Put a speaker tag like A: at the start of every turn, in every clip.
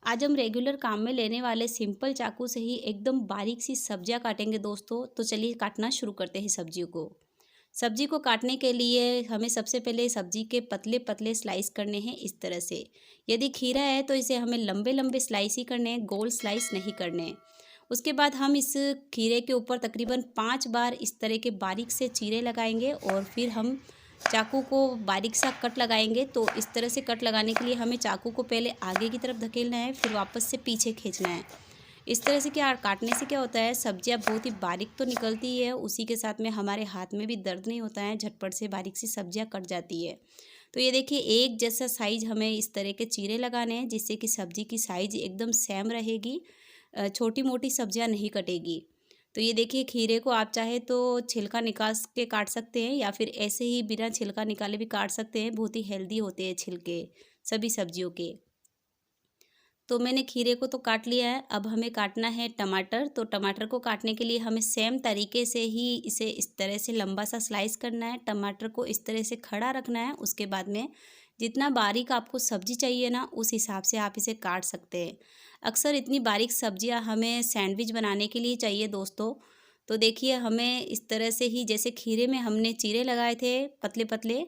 A: आज हम रेगुलर काम में लेने वाले सिंपल चाकू से ही एकदम बारीक सी सब्जियां काटेंगे दोस्तों। तो चलिए काटना शुरू करते हैं सब्जियों को। सब्जी को काटने के लिए हमें सबसे पहले सब्जी के पतले पतले स्लाइस करने हैं इस तरह से। यदि खीरा है तो इसे हमें लंबे लंबे स्लाइस ही करने हैं, गोल स्लाइस नहीं करने हैं। उसके बाद हम इस खीरे के ऊपर तकरीबन 5 बार इस तरह के बारीक से चीरे लगाएंगे और फिर हम चाकू को बारीक सा कट लगाएंगे। तो इस तरह से कट लगाने के लिए हमें चाकू को पहले आगे की तरफ धकेलना है, फिर वापस से पीछे खींचना है। इस तरह से क्या काटने से क्या होता है, सब्जियां बहुत ही बारीक तो निकलती है, उसी के साथ में हमारे हाथ में भी दर्द नहीं होता है, झटपट से बारीक सी सब्जियां कट जाती है। तो ये देखिए एक जैसा साइज हमें इस तरह के चीरे लगाने हैं जिससे कि सब्जी की साइज एकदम सेम रहेगी, छोटी मोटी सब्जियां नहीं कटेगी। तो ये देखिए खीरे को आप चाहे तो छिलका निकाल के काट सकते हैं या फिर ऐसे ही बिना छिलका निकाले भी काट सकते हैं, बहुत ही हेल्दी होते हैं छिलके सभी सब्जियों के। तो मैंने खीरे को तो काट लिया है, अब हमें काटना है टमाटर। तो टमाटर को काटने के लिए हमें सेम तरीके से ही इसे इस तरह से लंबा सा स्लाइस करना है। टमाटर को इस तरह से खड़ा रखना है, उसके बाद में जितना बारीक आपको सब्जी चाहिए ना उस हिसाब से आप इसे काट सकते हैं। अक्सर इतनी बारीक सब्जियां हमें सैंडविच बनाने के लिए चाहिए दोस्तों। तो देखिए हमें इस तरह से ही, जैसे खीरे में हमने चीरे लगाए थे पतले पतले,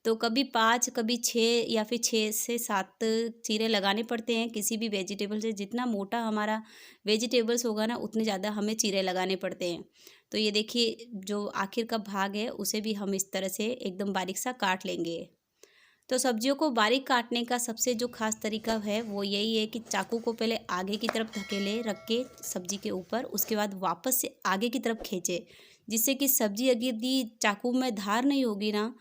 A: तो कभी 5 कभी 6 या फिर 6 से 7 चीरे लगाने पड़ते हैं किसी भी वेजिटेबल से। जितना मोटा हमारा वेजिटेबल्स होगा ना उतने ज़्यादा हमें चीरे लगाने पड़ते हैं। तो ये देखिए जो आखिर का भाग है उसे भी हम इस तरह से एकदम बारीक सा काट लेंगे। तो सब्जियों को बारीक काटने का सबसे जो खास तरीका है वो यही है कि चाकू को पहले आगे की तरफ धकेले रख के सब्जी के ऊपर, उसके बाद वापस से आगे की तरफ खींचे, जिससे कि सब्जी अगर यदि चाकू में धार नहीं होगी ना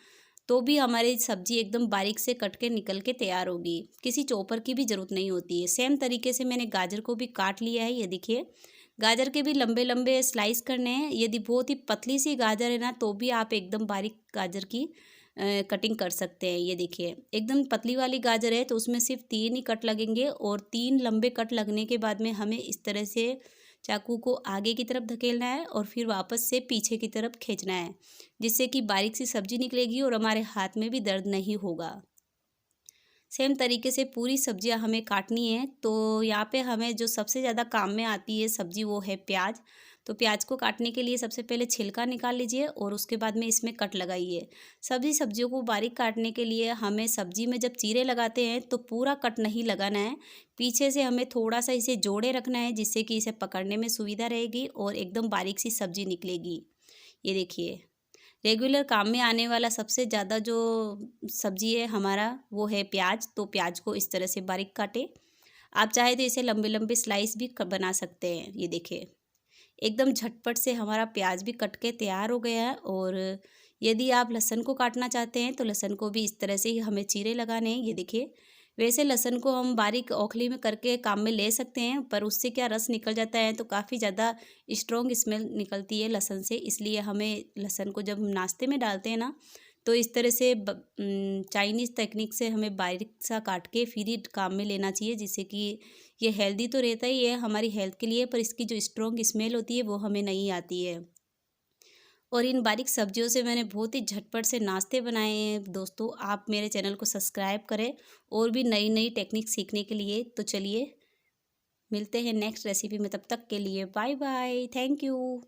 A: तो भी हमारी सब्जी एकदम बारीक से कट के निकल के तैयार होगी। किसी चॉपर की भी ज़रूरत नहीं होती है। सेम तरीके से मैंने गाजर को भी काट लिया है, ये देखिए गाजर के भी लंबे लंबे स्लाइस करने हैं। यदि बहुत ही पतली सी गाजर है ना तो भी आप एकदम बारीक गाजर की कटिंग कर सकते हैं। ये देखिए एकदम पतली वाली गाजर है तो उसमें सिर्फ 3 ही कट लगेंगे और 3 लंबे कट लगने के बाद में हमें इस तरह से चाकू को आगे की तरफ धकेलना है और फिर वापस से पीछे की तरफ खींचना है, जिससे कि बारीक सी सब्जी निकलेगी और हमारे हाथ में भी दर्द नहीं होगा। सेम तरीके से पूरी सब्जियां हमें काटनी है। तो यहाँ पे हमें जो सबसे ज़्यादा काम में आती है सब्जी वो है प्याज। तो प्याज को काटने के लिए सबसे पहले छिलका निकाल लीजिए और उसके बाद में इसमें कट लगाइए। सभी सब्जियों को बारीक काटने के लिए हमें सब्जी में जब चीरे लगाते हैं तो पूरा कट नहीं लगाना है, पीछे से हमें थोड़ा सा इसे जोड़े रखना है जिससे कि इसे पकड़ने में सुविधा रहेगी और एकदम बारीक सी सब्जी निकलेगी। ये देखिए रेगुलर काम में आने वाला सबसे ज़्यादा जो सब्जी है हमारा वो है प्याज। तो प्याज को इस तरह से बारीक काटे। आप चाहे तो इसे लंबे लंबे स्लाइस भी बना सकते हैं। ये देखिए एकदम झटपट से हमारा प्याज भी कट के तैयार हो गया है। और यदि आप लहसुन को काटना चाहते हैं तो लहसुन को भी इस तरह से ही हमें चीरे लगाने हैं। ये देखिए वैसे लहसुन को हम बारीक औखली में करके काम में ले सकते हैं, पर उससे क्या रस निकल जाता है तो काफ़ी ज़्यादा स्ट्रॉन्ग स्मेल निकलती है लहसुन से। इसलिए हमें लहसुन को जब हम नाश्ते में डालते हैं ना तो इस तरह से चाइनीज़ टेक्निक से हमें बारीक सा काट के फिर ही काम में लेना चाहिए, जिससे कि ये हेल्दी तो रहता ही है हमारी हेल्थ के लिए, पर इसकी जो स्ट्रॉन्ग स्मेल होती है वो हमें नहीं आती है। और इन बारीक सब्जियों से मैंने बहुत ही झटपट से नाश्ते बनाए हैं दोस्तों। आप मेरे चैनल को सब्सक्राइब करें और भी नई नई टेक्निक सीखने के लिए। तो चलिए मिलते हैं नेक्स्ट रेसिपी में, तब तक के लिए बाय बाय, थैंक यू।